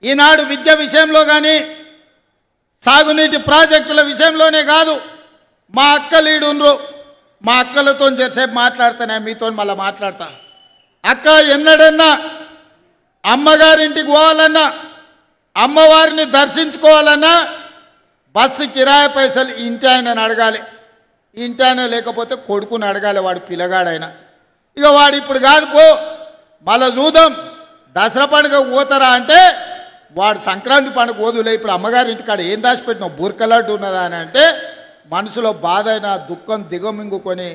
ఈనాడు విద్య విషయంలో కానీ సాగునీటి ప్రాజెక్టుల విషయంలోనే కాదు మా అక్కలీడుండ్రు మా అక్కలతో చేసేపు మాట్లాడుతానే మీతో మళ్ళీ మాట్లాడతా అక్క ఎన్నడన్నా అమ్మగారింటికి పోవాలన్నా అమ్మవారిని దర్శించుకోవాలన్నా బస్సు కిరాయి పైసలు ఇంటి ఆయనని అడగాలి ఇంటి ఆయన లేకపోతే కొడుకుని అడగాలి వాడు పిల్లగాడైనా ఇక వాడు ఇప్పుడు కాదు పో మళ్ళీ చూద్దాం దసరా పండుగ పోతారా అంటే వాడు సంక్రాంతి పండుగ పోదులే ఇప్పుడు అమ్మగారింటి కాడ ఏం దాచిపెట్టినావు బూర్కలాడ్డు ఉన్నదా అని అంటే మనసులో బాధ అయినా దుఃఖం దిగమింగుకొని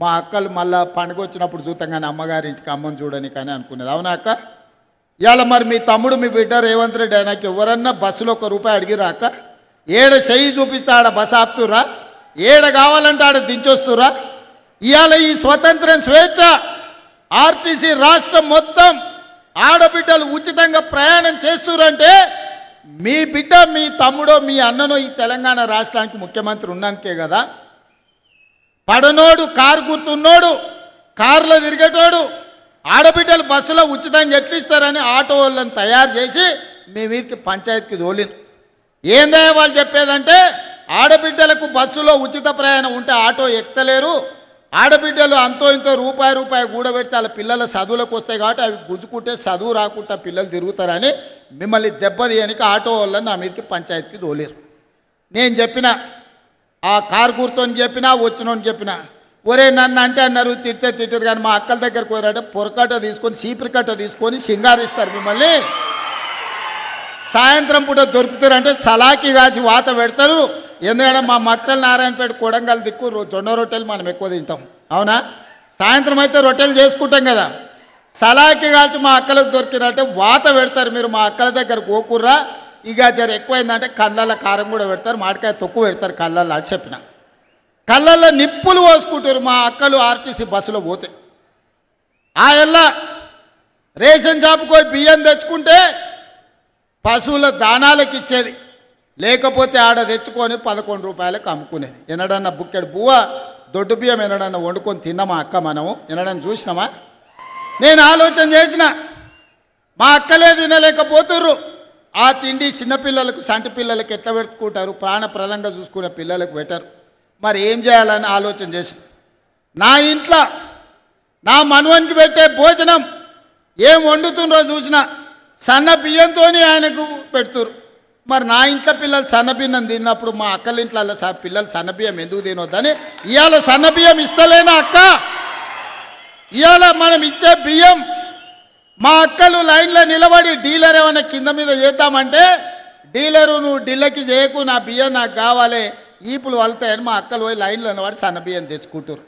మా అక్కలు మళ్ళా పండుగ వచ్చినప్పుడు చూద్దాం కానీ అమ్మగారింటికి అమ్మని చూడని కానీ అనుకునేది అవునా అక్క ఇవాళ మరి మీ తమ్ముడు మీ బిడ్డ రేవంత్ రెడ్డి ఆయనకి ఎవరన్నా బస్సులో ₹1 అడిగిరా అక్క ఏడ చెయ్యి చూపిస్తే ఆడ బస్సు ఆపుతురా ఏడ కావాలంటే ఆడ దించొస్తురా ఇవాళ ఈ స్వతంత్రం స్వేచ్ఛ ఆర్టీసీ రాష్ట్రం మొత్తం ఆడబిడ్డలు ఉచితంగా ప్రయాణం చేస్తురంటే మీ బిడ్డ మీ తమ్ముడో మీ అన్ననో ఈ తెలంగాణ రాష్ట్రానికి ముఖ్యమంత్రి ఉన్నందుకే కదా పడనోడు కారు గుర్తున్నోడు కారులో తిరిగేటోడు ఆడబిడ్డలు బస్సులో ఉచితంగా ఎట్లు ఇస్తారని ఆటో వాళ్ళని తయారు చేసి మీ వీరికి పంచాయతీకి తోలిను ఏందా వాళ్ళు చెప్పేదంటే ఆడబిడ్డలకు బస్సులో ఉచిత ప్రయాణం ఉంటే ఆటో ఎక్కలేరు ఆడబిడ్డలు అంతో ఇంతో రూపాయి కూడబెడితే వాళ్ళ పిల్లల చదువులకు వస్తాయి కాబట్టి అవి గుంజుకుంటే చదువు రాకుండా పిల్లలు తిరుగుతారని మిమ్మల్ని దెబ్బతీయనికి ఆటో వాళ్ళని నా మీదకి పంచాయతీకి తోలేరు నేను చెప్పిన ఆ కారు గుర్తోని చెప్పినా వచ్చినోని చెప్పినా ఒరే నన్ను అంటే అన్నారు తిట్టే తిట్టరు కానీ మా అక్కల దగ్గరకు పోయారంటే పొరకట్ట తీసుకొని సీపురికట్ట తీసుకొని సింగారిస్తారు మిమ్మల్ని సాయంత్రం పూట దొరుకుతారంటే సలాకి కాసి వాత పెడతారు ఎందుకంటే మా మక్తల్ నారాయణపేట కొడంగల్ దిక్కు జొన్న రొట్టెలు మనం ఎక్కువ తింటాం అవునా సాయంత్రం అయితే రొట్టెలు చేసుకుంటాం కదా సలాకి కాల్చి మా అక్కలకు దొరికినంటే వాత పెడతారు మీరు మా అక్కల దగ్గర గోకుర్రా ఇక జర ఎక్కువైందంటే కళ్ళల్లో కారం కూడా పెడతారు మామిడికాయ తొక్కు పెడతారు కళ్ళల్లో అది చెప్పిన కళ్ళల్లో నిప్పులు పోసుకుంటారు మా అక్కలు ఆర్టీసీ బస్సులో పోతే ఆ ఎల్లా రేషన్ షాపుకి పోయి బియ్యం తెచ్చుకుంటే పశువుల దానాలకు ఇచ్చేది లేకపోతే ఆడ తెచ్చుకొని ₹11 అమ్ముకునేది ఎన్నడన్నా బుక్కెడు బువ్వ దొడ్డు బియ్యం ఎన్నడన్నా వండుకొని తిన్నామా అక్క మనము ఎన్నడన్నా చూసినామా నేను ఆలోచన చేసిన మా అక్కలే తినలేకపోతుర్రు ఆ తిండి చిన్నపిల్లలకు సంటి పిల్లలకు ఎట్లా పెట్టుకుంటారు ప్రాణప్రదంగా చూసుకునే పిల్లలకు పెట్టారు మరి ఏం చేయాలని ఆలోచన చేసిన నా ఇంట్లో నా మనవనికి పెట్టే భోజనం ఏం వండుతుండ్రో చూసిన సన్న బియ్యంతో ఆయనకు పెడుతురు మరి నా ఇంట్లో పిల్లలు సన్నబియ్యం తిన్నప్పుడు మా అక్కల ఇంట్లో పిల్లలు సన్నబియ్యం ఎందుకు తినొద్దని ఇవాళ సన్నబియ్యం ఇస్తలేనా అక్క ఇవాళ మనం ఇచ్చే బియ్యం మా అక్కలు లైన్లో నిలబడి డీలర్ ఏమైనా కింద మీద చేద్దామంటే డీలరు నువ్వు ఢిల్లీకి చేయకు నా బియ్యం నాకు కావాలి ఈపులు వలుతాయని మా అక్కలు పోయి లైన్లో నిలబడి సన్నబియ్యం తెచ్చుకుంటారు